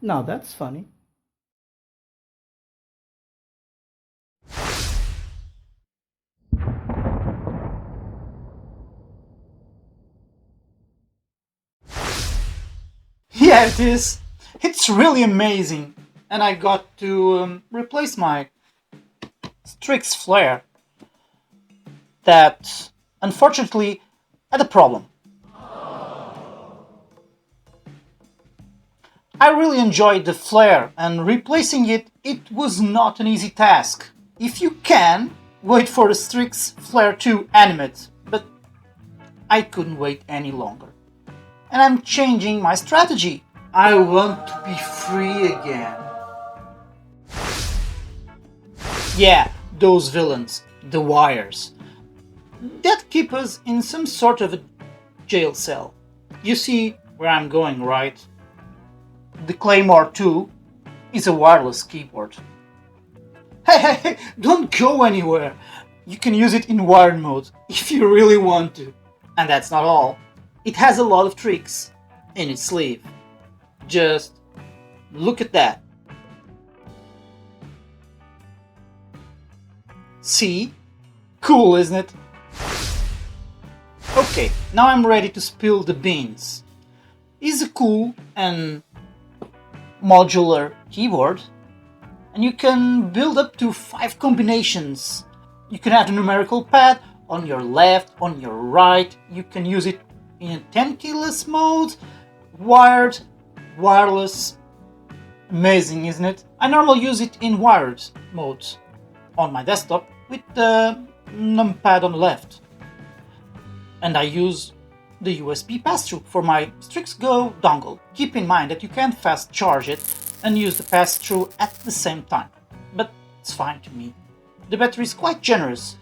Now that's funny. Yeah, it is. It's really amazing. And I got to replace my Strix flare that unfortunately had a problem. I really enjoyed the flare, and replacing it was not an easy task. If you can, wait for the Strix Flare 2 animate, but I couldn't wait any longer. And I'm changing my strategy. I want to be free again. Yeah, those villains, the wires, that keep us in some sort of a jail cell. You see where I'm going, right? The Claymore II is a wireless keyboard. Hey, don't go anywhere! You can use it in wired mode if you really want to. And that's not all. It has a lot of tricks in its sleeve. Just look at that. See? Cool, isn't it? Okay, now I'm ready to spill the beans. It's a cool and modular keyboard, and you can build up to 5 combinations. You can have the numerical pad on your left, on your right. You can use it in a 10 keyless mode, wired, wireless. Amazing, isn't it? I normally use it in wired mode on my desktop with the NumPAD on the left. And I use the USB PassTrough for my Strix Go dongle. Keep in mind that you can't fast charge it and use the PassTrough at the same time, but it's fine to me. The battery is quite generous,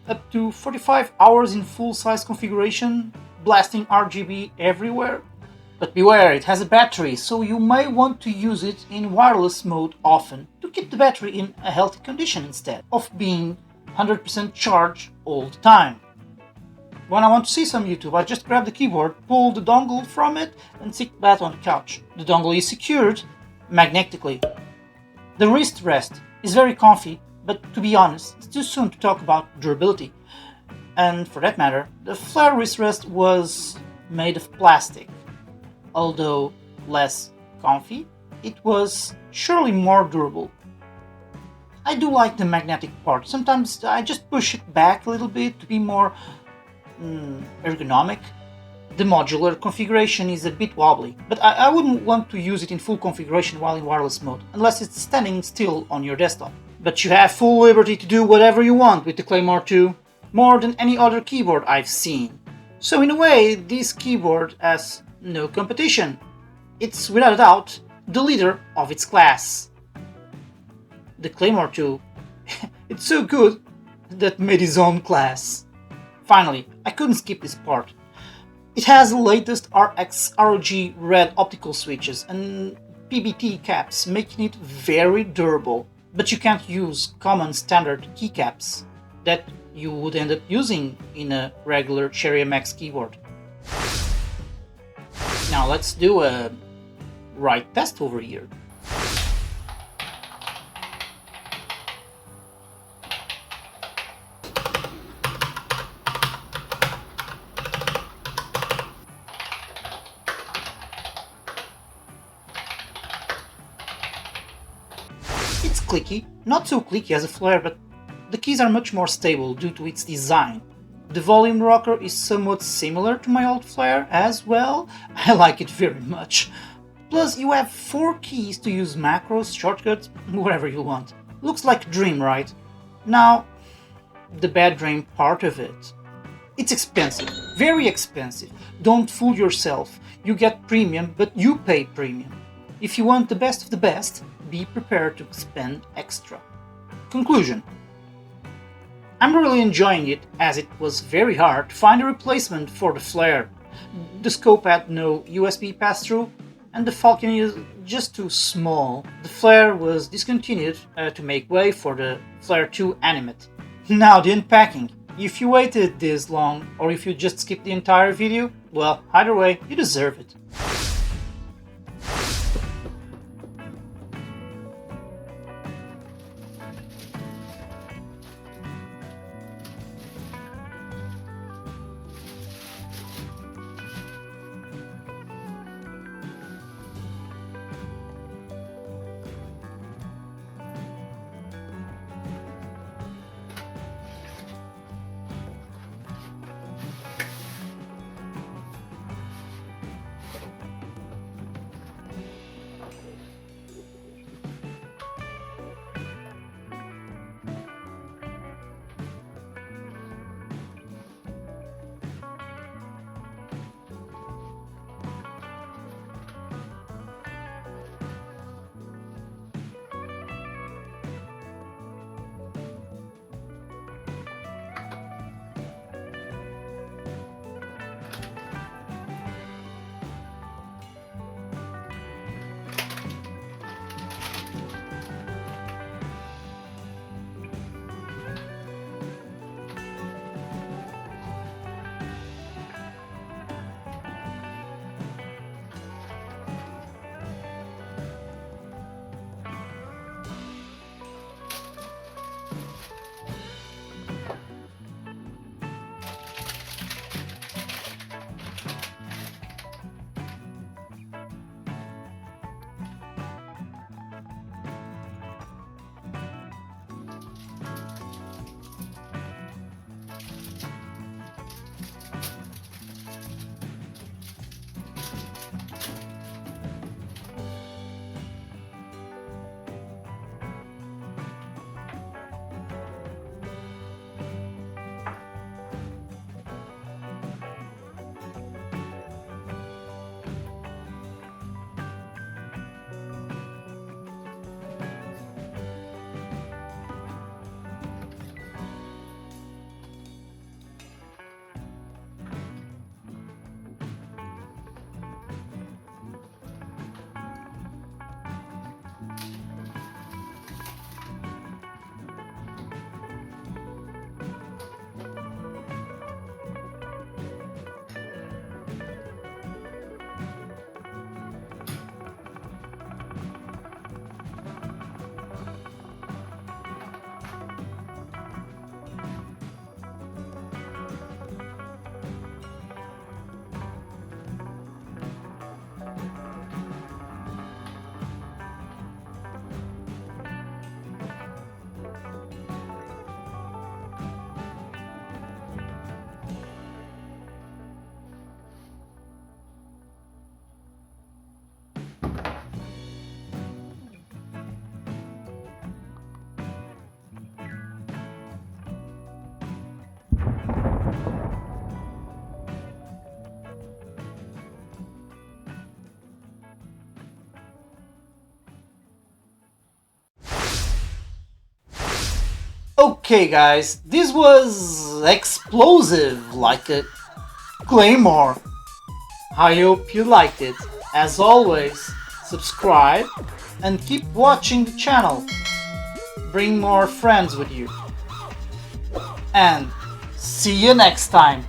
up to 45 hours in full-size configuration, blasting RGB everywhere. But beware, it has a battery, so you may want to use it in wireless mode often to keep the battery in a healthy condition instead of being 100% charged all the time. When I want to see some YouTube, I just grab the keyboard, pull the dongle from it, and sit back on the couch. The dongle is secured magnetically. The wrist rest is very comfy, but to be honest, it's too soon to talk about durability. And for that matter, the flare wrist rest was made of plastic. Although less comfy, it was surely more durable. I do like the magnetic part. Sometimes I just push it back a little bit to be more ergonomic. The modular configuration is a bit wobbly, but I wouldn't want to use it in full configuration while in wireless mode, unless it's standing still on your desktop. But you have full liberty to do whatever you want with the Claymore II, more than any other keyboard I've seen. So in a way, this keyboard has no competition. It's without a doubt the leader of its class. The Claymore II, it's so good that made its own class. Finally, I couldn't skip this part. It has the latest RoG RED Optical Switches and PBT caps, making it very durable. But you can't use common standard keycaps that you would end up using in a regular Cherry MX keyboard. Now let's do a write test over here. It's clicky, not so clicky as a flare, but the keys are much more stable due to its design. The volume rocker is somewhat similar to my old flare as well. I like it very much. Plus you have 4 keys to use macros, shortcuts, whatever you want. Looks like a dream, right? Now, the bad dream part of it. It's expensive, very expensive. Don't fool yourself. You get premium, but you pay premium. If you want the best of the best, be prepared to spend extra. Conclusion. I'm really enjoying it, as it was very hard to find a replacement for the flare. The scope had no USB pass-through, and the Falcon is just too small. The flare was discontinued to make way for the Flare 2 Animate. Now the unpacking. If you waited this long, or if you just skipped the entire video, well, either way, you deserve it. Okay guys, this was explosive like a claymore. I hope you liked it. As always, subscribe and keep watching the channel. Bring more friends with you. And see you next time.